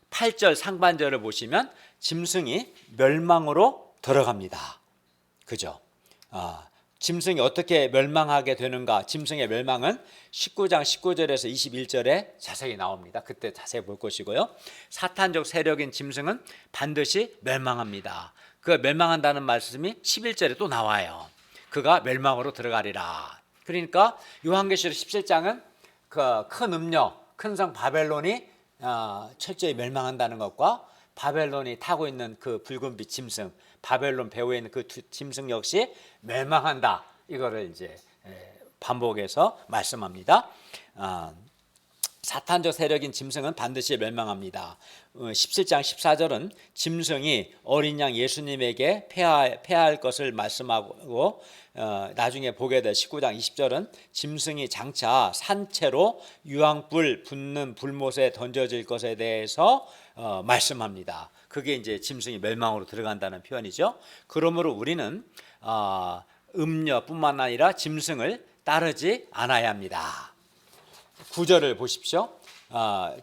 8절 상반절을 보시면 짐승이 멸망으로 들어갑니다. 그죠? 짐승이 어떻게 멸망하게 되는가? 짐승의 멸망은 19장 19절에서 21절에 자세히 나옵니다. 그때 자세히 볼 것이고요. 사탄적 세력인 짐승은 반드시 멸망합니다. 그 멸망한다는 말씀이 11절에 또 나와요. 그가 멸망으로 들어가리라. 그러니까 요한계시록 17장은 그 큰 음녀, 큰 성 바벨론이 철저히 멸망한다는 것과 바벨론이 타고 있는 그 붉은빛 짐승, 바벨론 배후에 있는 그 짐승 역시 멸망한다. 이거를 이제 반복해서 말씀합니다. 사탄적 세력인 짐승은 반드시 멸망합니다. 17장 14절은 짐승이 어린 양 예수님에게 패할 것을 말씀하고 나중에 보게 될 19장 20절은 짐승이 장차 산채로 유황불 붙는 불못에 던져질 것에 대해서 말씀합니다. 그게 이제 짐승이 멸망으로 들어간다는 표현이죠. 그러므로 우리는 음녀뿐만 아니라 짐승을 따르지 않아야 합니다. 9절을 보십시오.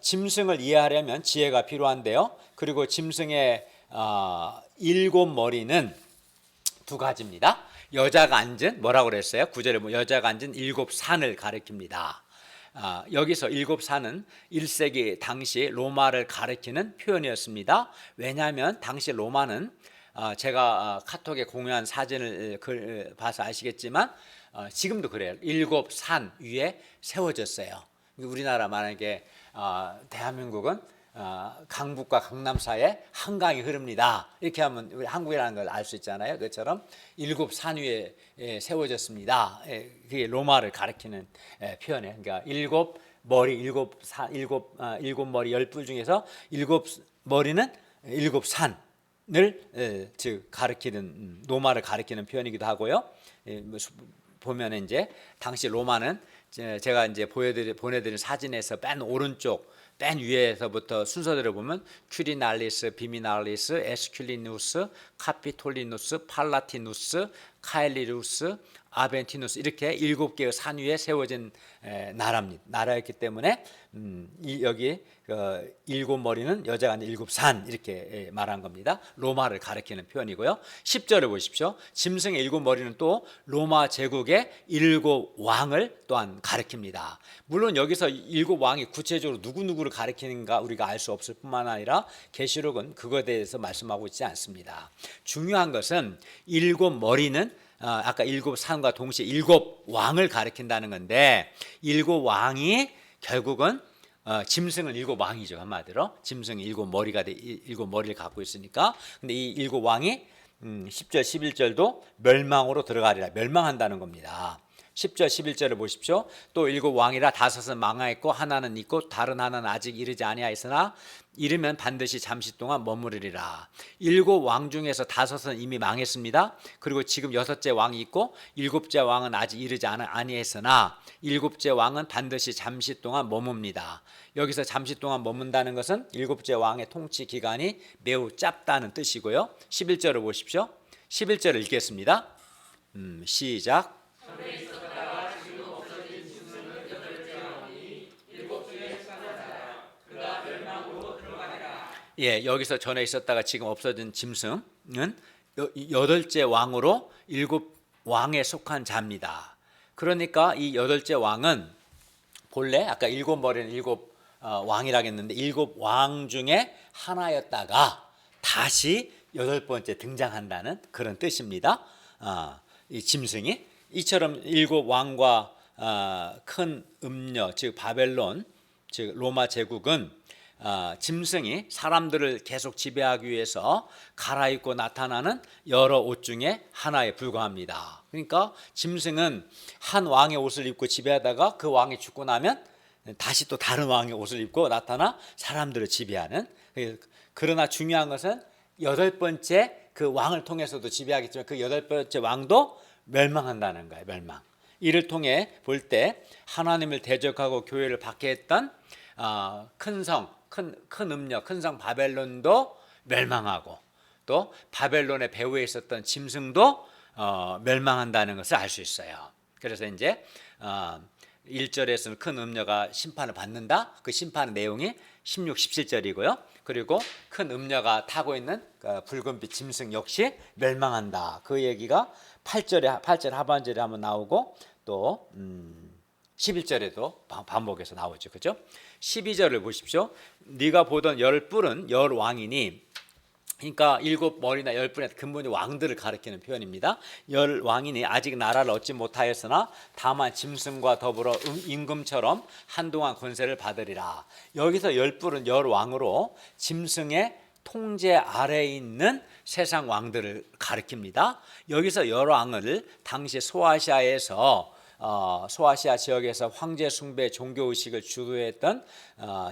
짐승을 이해하려면 지혜가 필요한데요. 그리고 짐승의 7 머리는 2가지입니다. 여자가 앉은 뭐라고 그랬어요? 9절에 여자가 앉은 7 산을 가리킵니다. 여기서 7 산은 1세기 당시 로마를 가리키는 표현이었습니다. 왜냐하면 당시 로마는 제가 카톡에 공유한 사진을 봐서 아시겠지만 지금도 그래요. 7 산 위에 세워졌어요. 우리나라 만약에 대한민국은 강북과 강남 사이에 한강이 흐릅니다. 이렇게 하면 우리 한국이라는 걸 알 수 있잖아요. 그처럼 7 산 위에 세워졌습니다. 그게 로마를 가리키는 표현이에요. 그러니까 7 머리, 7 머리 10뿔 중에서 7 머리는 7 산을 즉 가리키는 로마를 가리키는 표현이기도 하고요. 보면 이제 당시 로마는 제가 이제 보내드린 사진에서 맨 오른쪽 맨 위에서부터 순서대로 보면 큐리날리스, 비미날리스, 에스큘리누스, 카피톨리누스, 팔라티누스, 카엘리루스, 아벤티누스 이렇게 7개의 산 위에 세워진 나라였기 때문에 여기 7 머리는 여자가 아닌 7 산 이렇게 말한 겁니다. 로마를 가리키는 표현이고요. 10절을 보십시오. 짐승의 7 머리는 또 로마 제국의 7 왕을 또한 가리킵니다. 물론 여기서 7 왕이 구체적으로 누구누구를 가리키는가 우리가 알 수 없을 뿐만 아니라 계시록은 그거에 대해서 말씀하고 있지 않습니다. 중요한 것은 7 머리는 아까 7 산과 동시에 7 왕을 가리킨다는 건데 7 왕이 결국은 짐승은 7 왕이죠. 한마디로 짐승이 7 머리를 갖고 있으니까. 근데 이 7 왕이 10절 11절도 멸망으로 들어가리라 멸망한다는 겁니다. 10절 11절을 보십시오. 또 7 왕이라 5은 망하였고 하나는 있고 다른 하나는 아직 이르지 아니하였으나 이르면 반드시 잠시 동안 머무르리라. 7 왕 중에서 5은 이미 망했습니다. 그리고 지금 6째 왕이 있고 7째 왕은 아직 이르지 아니했으나 7째 왕은 반드시 잠시 동안 머뭅니다. 여기서 잠시 동안 머문다는 것은 7째 왕의 통치 기간이 매우 짧다는 뜻이고요. 11절을 보십시오. 11절을 읽겠습니다. 시작. 예, 여기서 전에 있었다가 지금 없어진 짐승은 8째 왕으로 7 왕에 속한 자입니다. 그러니까 이 8째 왕은 본래 아까 7 머리는 7 왕이라고 했는데 7 왕 중에 하나였다가 다시 8번째 등장한다는 그런 뜻입니다. 이 짐승이 이처럼 7 왕과 큰 음녀 즉 바벨론 즉 로마 제국은 짐승이 사람들을 계속 지배하기 위해서 갈아입고 나타나는 여러 옷 중에 하나에 불과합니다. 그러니까 짐승은 한 왕의 옷을 입고 지배하다가 그 왕이 죽고 나면 다시 또 다른 왕의 옷을 입고 나타나 사람들을 지배하는. 그러나 중요한 것은 8번째 그 왕을 통해서도 지배하겠지만 그 8번째 왕도 멸망한다는 거예요. 멸망. 이를 통해 볼 때 하나님을 대적하고 교회를 박해했던 큰 성, 큰 음녀, 큰 성 바벨론도 멸망하고 또 바벨론의 배후에 있었던 짐승도 멸망한다는 것을 알 수 있어요. 그래서 이제 1절에서는 큰 음녀가 심판을 받는다. 그 심판의 내용이 16, 17절이고요. 그리고 큰 음녀가 타고 있는 붉은빛 짐승 역시 멸망한다. 그 얘기가 8절 하반절에 한번 나오고 또 11절에도 반복해서 나오죠. 그렇죠? 12절을 보십시오. 네가 보던 10뿔은 10왕이니 그러니까 7 머리나 10뿔의 근본이 왕들을 가리키는 표현입니다. 10왕이니 아직 나라를 얻지 못하였으나 다만 짐승과 더불어 임금처럼 한동안 권세를 받으리라. 여기서 10뿔은 10왕으로 짐승의 통제 아래에 있는 세상 왕들을 가리킵니다. 여기서 10왕을 당시 소아시아에서 소아시아 지역에서 황제 숭배 종교 의식을 주도했던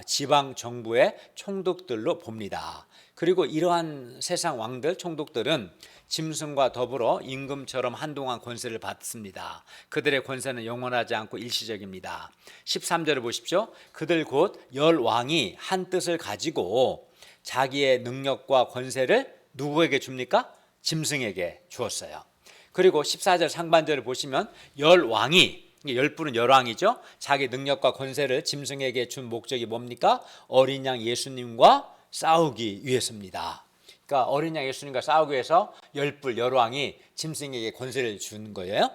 지방 정부의 총독들로 봅니다. 그리고 이러한 세상 왕들 총독들은 짐승과 더불어 임금처럼 한동안 권세를 받습니다. 그들의 권세는 영원하지 않고 일시적입니다. 13절을 보십시오. 그들 곧 열 왕이 한 뜻을 가지고 자기의 능력과 권세를 누구에게 줍니까? 짐승에게 주었어요. 그리고 14절 상반절을 보시면 열 왕이, 열분은 열왕이죠. 자기 능력과 권세를 짐승에게 준 목적이 뭡니까? 어린 양 예수님과 싸우기 위해서입니다. 그러니까 어린 양 예수님과 싸우기 위해서 열불 열왕이 짐승에게 권세를 준 거예요.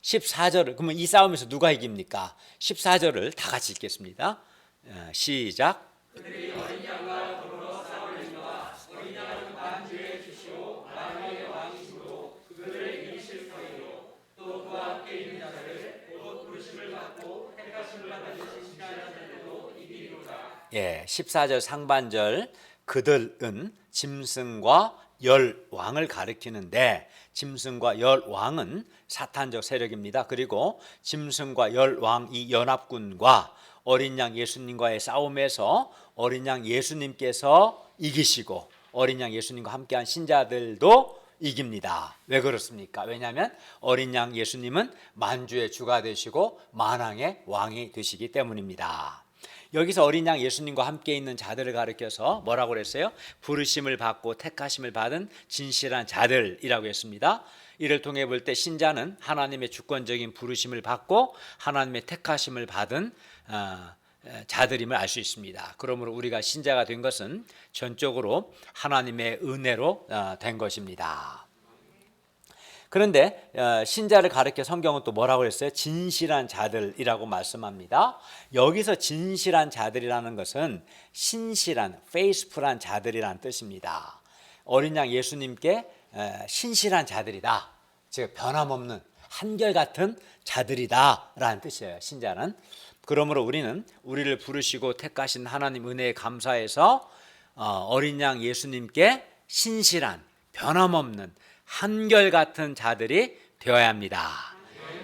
14절을, 그러면 이 싸움에서 누가 이깁니까? 14절을 다 같이 읽겠습니다. 시작. 그들이 어린 양과 더불어 싸우려니와 어린 양은 만주에 주시오 만왕의 왕이시로 그들을 이기실 터이요 또 그와 함께 있는 자들을 곧 부르심을 받고 택하심을 받은 신실한 자들도 이기리로다. 14절 상반절 그들은 짐승과 열 왕을 가리키는데 짐승과 열 왕은 사탄적 세력입니다. 그리고 짐승과 열 왕 이 연합군과 어린 양 예수님과의 싸움에서 어린 양 예수님께서 이기시고 어린 양 예수님과 함께한 신자들도 이깁니다. 왜 그렇습니까? 왜냐하면 어린 양 예수님은 만주의 주가 되시고 만왕의 왕이 되시기 때문입니다. 여기서 어린 양 예수님과 함께 있는 자들을 가리켜서 뭐라고 그랬어요? 부르심을 받고 택하심을 받은 진실한 자들이라고 했습니다. 이를 통해 볼 때 신자는 하나님의 주권적인 부르심을 받고 하나님의 택하심을 받은 자들임을 알 수 있습니다. 그러므로 우리가 신자가 된 것은 전적으로 하나님의 은혜로 된 것입니다. 그런데 신자를 가리켜 성경은 또 뭐라고 했어요? 진실한 자들이라고 말씀합니다. 여기서 진실한 자들이라는 것은 신실한, faithful한 자들이라는 뜻입니다. 어린 양 예수님께 신실한 자들이다, 즉 변함없는 한결같은 자들이다 라는 뜻이에요. 신자는. 그러므로 우리는 우리를 부르시고 택하신 하나님 은혜에 감사해서 어린 양 예수님께 신실한, 변함없는 한결같은 자들이 되어야 합니다.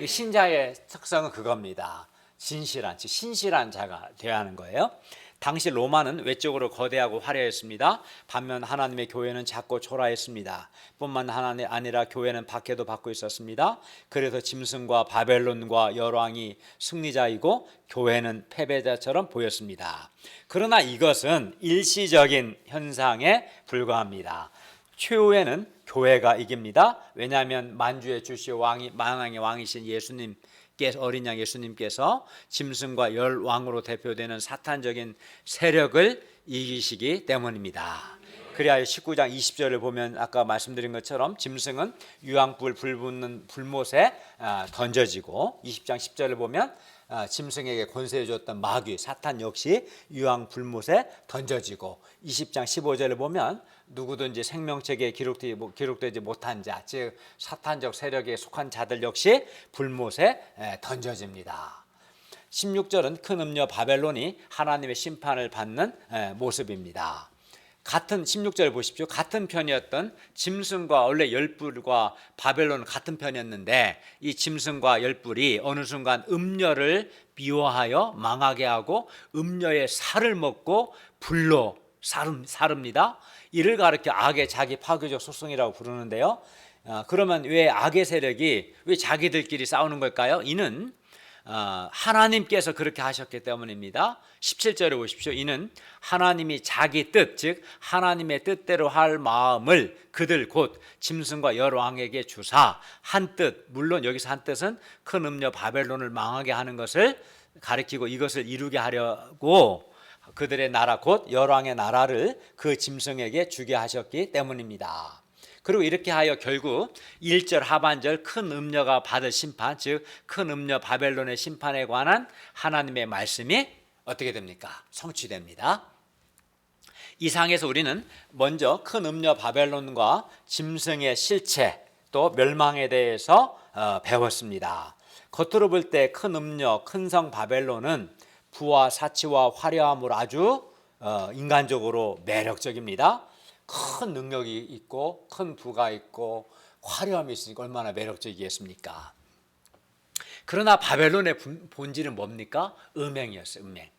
신자의 특성은 그겁니다. 진실한, 즉 신실한 자가 되어야 하는 거예요. 당시 로마는 외적으로 거대하고 화려했습니다. 반면 하나님의 교회는 작고 초라했습니다. 뿐만 아니라 교회는 박해도 받고 있었습니다. 그래서 짐승과 바벨론과 열왕이 승리자이고 교회는 패배자처럼 보였습니다. 그러나 이것은 일시적인 현상에 불과합니다. 최후에는 교회가 이깁니다. 왜냐하면 만주의 주시오 만왕의 왕이신 예수님께서, 어린 양 예수님께서 짐승과 열 왕으로 대표되는 사탄적인 세력을 이기시기 때문입니다. 그래야 19장 20절을 보면 아까 말씀드린 것처럼 짐승은 유황불 붙는 불못에 던져지고 20장 10절을 보면 짐승에게 권세해 줬던 마귀 사탄 역시 유황 불못에 던져지고 20장 15절을 보면 누구든지 생명책에 기록되지 못한 자, 즉 사탄적 세력에 속한 자들 역시 불못에 던져집니다. 16절은 큰 음녀 바벨론이 하나님의 심판을 받는 모습입니다. 같은 16절 보십시오. 같은 편이었던 짐승과 원래 열불과 바벨론은 같은 편이었는데 이 짐승과 열불이 어느 순간 음녀를 미워하여 망하게 하고 음녀의 살을 먹고 불로 사릅니다. 이를 가리켜 악의 자기 파괴적 속성이라고 부르는데요. 그러면 왜 악의 세력이 왜 자기들끼리 싸우는 걸까요? 이는 하나님께서 그렇게 하셨기 때문입니다. 17절에 보십시오. 이는 하나님이 자기 뜻, 즉 하나님의 뜻대로 할 마음을 그들 곧 짐승과 열왕에게 주사 한 뜻, 물론 여기서 한 뜻은 큰 음녀 바벨론을 망하게 하는 것을 가리키고 이것을 이루게 하려고 그들의 나라 곧 열왕의 나라를 그 짐승에게 주게 하셨기 때문입니다. 그리고 이렇게 하여 결국 1절 하반절 큰 음녀가 받을 심판, 즉 큰 음녀 바벨론의 심판에 관한 하나님의 말씀이 어떻게 됩니까? 성취됩니다. 이 상에서 우리는 먼저 큰 음녀 바벨론과 짐승의 실체 또 멸망에 대해서 배웠습니다. 겉으로 볼 때 큰 음녀, 큰 성 바벨론은 부와 사치와 화려함으로 아주 인간적으로 매력적입니다. 큰 능력이 있고 큰 부가 있고 화려함이 있으니까 얼마나 매력적이겠습니까? 그러나 바벨론의 본질은 뭡니까? 음행이었어요. 음행.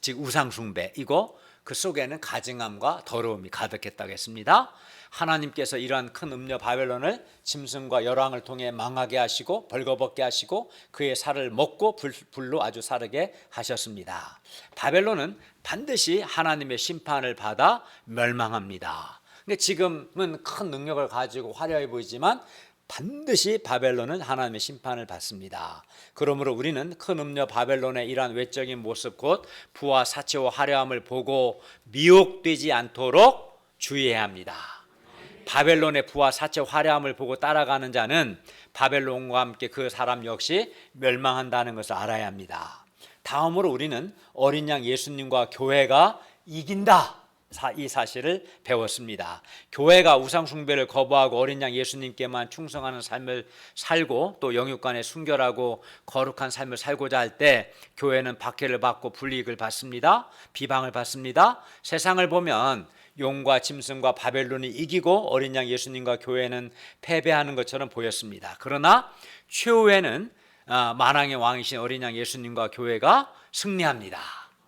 즉 우상 숭배이고 그 속에는 가증함과 더러움이 가득했다고 했습니다. 하나님께서 이러한 큰 음녀 바벨론을 짐승과 열왕을 통해 망하게 하시고 벌거벗게 하시고 그의 살을 먹고 불로 아주 사르게 하셨습니다. 바벨론은 반드시 하나님의 심판을 받아 멸망합니다. 근데 지금은 큰 능력을 가지고 화려해 보이지만 반드시 바벨론은 하나님의 심판을 받습니다. 그러므로 우리는 큰 음녀 바벨론의 이러한 외적인 모습 곧 부와 사치와 화려함을 보고 미혹되지 않도록 주의해야 합니다. 바벨론의 부와 사치와 화려함을 보고 따라가는 자는 바벨론과 함께 그 사람 역시 멸망한다는 것을 알아야 합니다. 다음으로 우리는 어린 양 예수님과 교회가 이긴다, 이 사실을 배웠습니다. 교회가 우상 숭배를 거부하고 어린 양 예수님께만 충성하는 삶을 살고 또 영육간에 순결하고 거룩한 삶을 살고자 할 때 교회는 박해를 받고 불이익을 받습니다. 비방을 받습니다. 세상을 보면 용과 짐승과 바벨론이 이기고 어린 양 예수님과 교회는 패배하는 것처럼 보였습니다. 그러나 최후에는 만왕의 왕이신 어린 양 예수님과 교회가 승리합니다.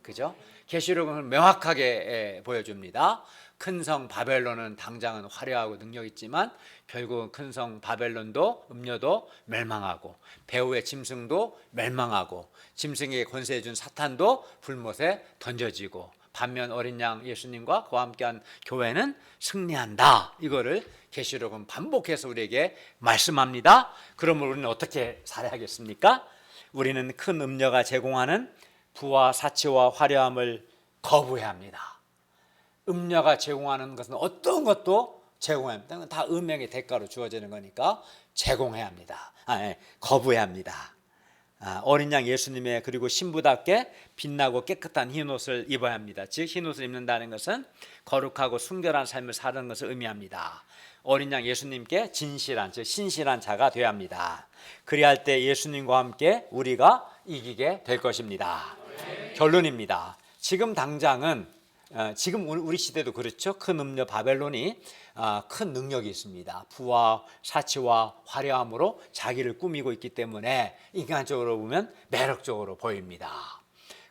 그죠? 계시록은 명확하게 보여줍니다. 큰 성 바벨론은 당장은 화려하고 능력 있지만 결국은 큰 성 바벨론도 음녀도 멸망하고 배후의 짐승도 멸망하고 짐승에게 권세해 준 사탄도 불못에 던져지고 반면 어린 양 예수님과 그와 함께한 교회는 승리한다. 이거를 계시록은 반복해서 우리에게 말씀합니다. 그러면 우리는 어떻게 살아야겠습니까? 우리는 큰 음녀가 제공하는 부와 사치와 화려함을 거부해야 합니다. 음녀가 제공하는 것은 어떤 것도 제공해야 합니다. 다 음행의 대가로 주어지는 거니까 제공해야 합니다. 거부해야 합니다. 어린 양 예수님의 그리고 신부답게 빛나고 깨끗한 흰옷을 입어야 합니다. 즉 흰옷을 입는다는 것은 거룩하고 순결한 삶을 사는 것을 의미합니다. 어린 양 예수님께 진실한 즉 신실한 자가 되어야 합니다. 그리할 때 예수님과 함께 우리가 이기게 될 것입니다. 결론입니다. 지금 당장은 지금 우리 시대도 그렇죠. 큰 음녀 바벨론이 큰 능력이 있습니다. 부와 사치와 화려함으로 자기를 꾸미고 있기 때문에 인간적으로 보면 매력적으로 보입니다.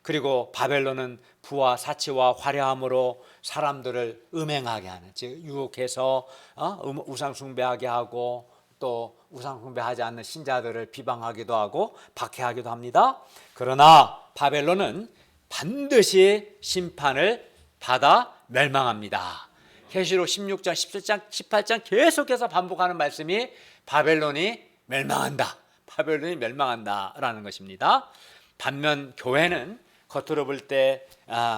그리고 바벨론은 부와 사치와 화려함으로 사람들을 음행하게 하는 즉 유혹해서 우상 숭배하게 하고 또 우상 숭배하지 않는 신자들을 비방하기도 하고 박해하기도 합니다. 그러나 바벨론은 반드시 심판을 받아 멸망합니다. 계시록 16장, 17장, 18장 계속해서 반복하는 말씀이 바벨론이 멸망한다. 바벨론이 멸망한다라는 것입니다. 반면 교회는 겉으로 볼 때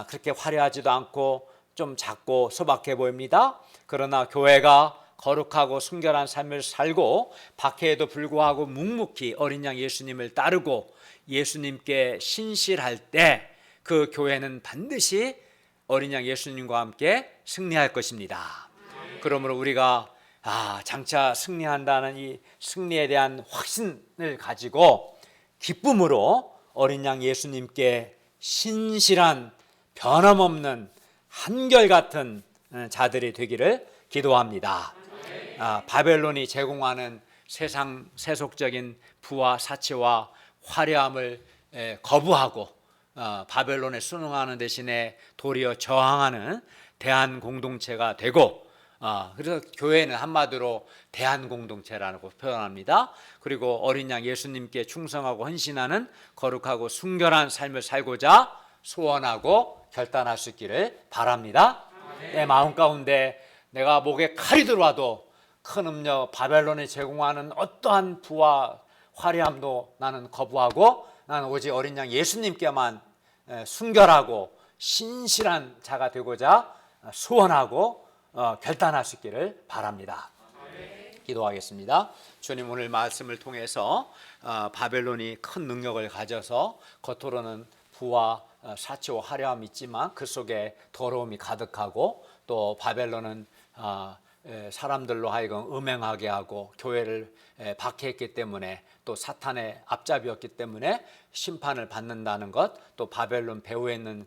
그렇게 화려하지도 않고 좀 작고 소박해 보입니다. 그러나 교회가 거룩하고 순결한 삶을 살고 박해에도 불구하고 묵묵히 어린 양 예수님을 따르고 예수님께 신실할 때 그 교회는 반드시 어린 양 예수님과 함께 승리할 것입니다. 그러므로 우리가 장차 승리한다는 이 승리에 대한 확신을 가지고 기쁨으로 어린 양 예수님께 신실한 변함없는 한결같은 자들이 되기를 기도합니다. 바벨론이 제공하는 세상 세속적인 부와 사치와 화려함을 거부하고 바벨론에 순응하는 대신에 도리어 저항하는 대한 공동체가 되고 그래서 교회는 한마디로 대한 공동체라고 표현합니다. 그리고 어린 양 예수님께 충성하고 헌신하는 거룩하고 순결한 삶을 살고자 소원하고 결단할 수 있기를 바랍니다. 내 마음 가운데 내가 목에 칼이 들어와도 큰 음녀 바벨론이 제공하는 어떠한 부와 화려함도 나는 거부하고 나는 오직 어린 양 예수님께만 순결하고 신실한 자가 되고자 소원하고 결단할 수 있기를 바랍니다. 기도하겠습니다. 주님, 오늘 말씀을 통해서 바벨론이 큰 능력을 가져서 겉으로는 부와 사치와 화려함이 있지만 그 속에 더러움이 가득하고 또 바벨론은 사람들로 하여금 음행하게 하고 교회를 박해했기 때문에 또 사탄의 앞잡이였기 때문에 심판을 받는다는 것, 또 바벨론 배후에 있는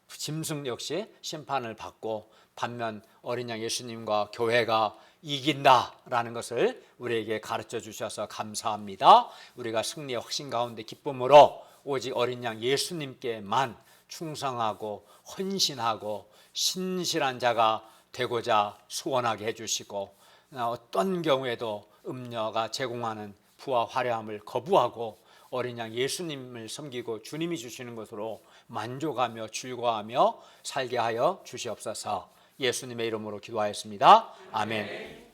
짐승 역시 심판을 받고 반면 어린 양 예수님과 교회가 이긴다라는 것을 우리에게 가르쳐 주셔서 감사합니다. 우리가 승리의 확신 가운데 기쁨으로 오직 어린 양 예수님께만 충성하고 헌신하고 신실한 자가 되고자 소원하게 해주시고, 어떤 경우에도 음녀가 제공하는 부와 화려함을 거부하고 어린 양 예수님을 섬기고 주님이 주시는 것으로 만족하며 즐거워하며 살게 하여 주시옵소서. 예수님의 이름으로 기도하였습니다. 아멘.